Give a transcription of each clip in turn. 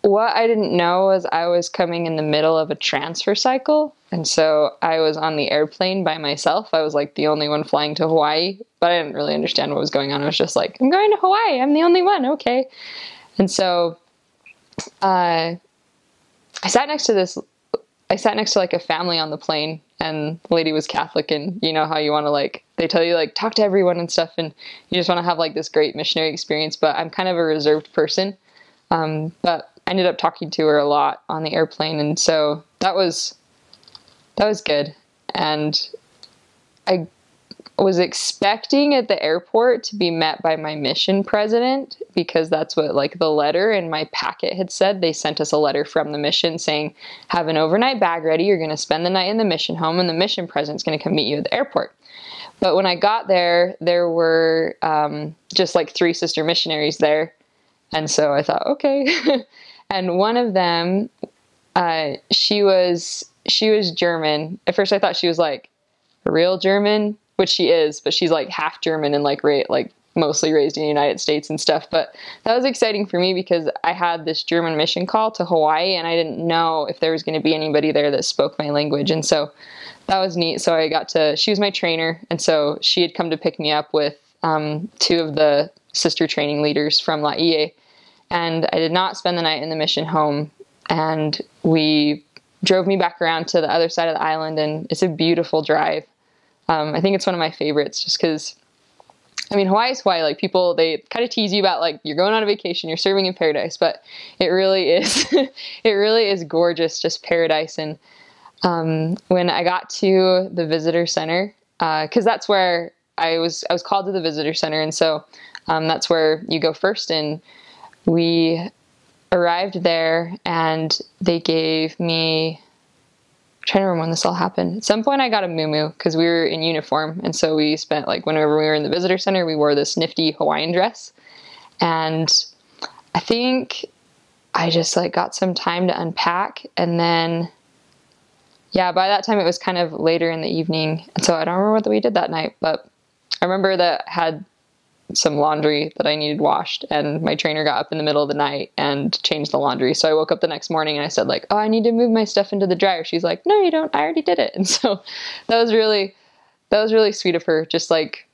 what I didn't know was I was coming in the middle of a transfer cycle. And so I was on the airplane by myself. I was like the only one flying to Hawaii, but I didn't really understand what was going on. I was just like, I'm going to Hawaii. I'm the only one. Okay. And so I sat next to like a family on the plane, and the lady was Catholic, and you know how you want to like, they tell you like talk to everyone and stuff, and you just want to have like this great missionary experience, but I'm kind of a reserved person. But I ended up talking to her a lot on the airplane, and so that was good. And I was expecting at the airport to be met by my mission president, because that's what like the letter in my packet had said. They sent us a letter from the mission saying, have an overnight bag ready. You're going to spend the night in the mission home, and the mission president's going to come meet you at the airport. But when I got there, there were just like 3 sister missionaries there. And so I thought, okay. And one of them, she was German. At first I thought she was like real German, which she is, but she's like half German and like mostly raised in the United States and stuff. But that was exciting for me because I had this German mission call to Hawaii, and I didn't know if there was going to be anybody there that spoke my language. And so that was neat. So she was my trainer. And so she had come to pick me up with 2 of the sister training leaders from Laie. And I did not spend the night in the mission home. And we drove me back around to the other side of the island, and it's a beautiful drive. I think it's one of my favorites just because, I mean, Hawaii's Hawaii. Like, people, they kind of tease you about like, you're going on a vacation, you're serving in paradise, but it really is, it really is gorgeous, just paradise. And when I got to the visitor center, cause that's where I was called to the visitor center. And so that's where you go first. And we arrived there, and they gave me, I'm trying to remember when this all happened. At some point I got a muumuu because we were in uniform. And so we spent like, whenever we were in the visitor center, we wore this nifty Hawaiian dress. And I think I just like got some time to unpack. And then, yeah, by that time it was kind of later in the evening. And so I don't remember what we did that night, but I remember that I had some laundry that I needed washed, and my trainer got up in the middle of the night and changed the laundry. So I woke up the next morning and I said like, oh, I need to move my stuff into the dryer. She's like, no, you don't. I already did it. And so that was really sweet of her. Just like,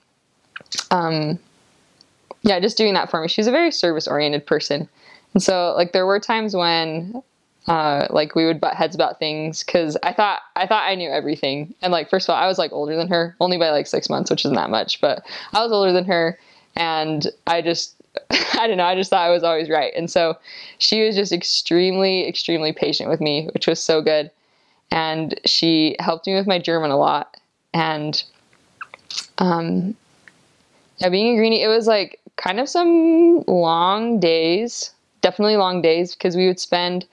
yeah, just doing that for me. She's a very service oriented person. And so like, there were times when, like we would butt heads about things, cause I thought I knew everything. And like, first of all, I was like older than her, only by like 6 months, which isn't that much, but I was older than her. And I just, I don't know, I just thought I was always right. And so she was just extremely, extremely patient with me, which was so good. And she helped me with my German a lot. And, yeah, being a greenie, it was like kind of some long days, definitely long days, because we'd spend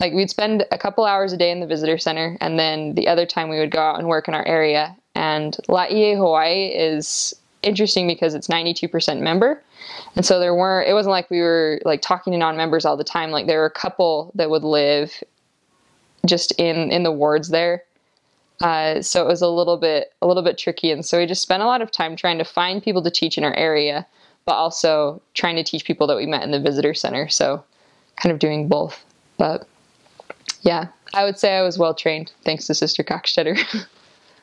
a couple hours a day in the visitor center. And then the other time we would go out and work in our area. And Laie, Hawaii is interesting because it's 92% member. And so it wasn't like we were like talking to non-members all the time. Like, there were a couple that would live just in the wards there. So it was a little bit tricky. And so we just spent a lot of time trying to find people to teach in our area, but also trying to teach people that we met in the visitor center. So kind of doing both. But yeah, I would say I was well trained thanks to Sister Cockstetter.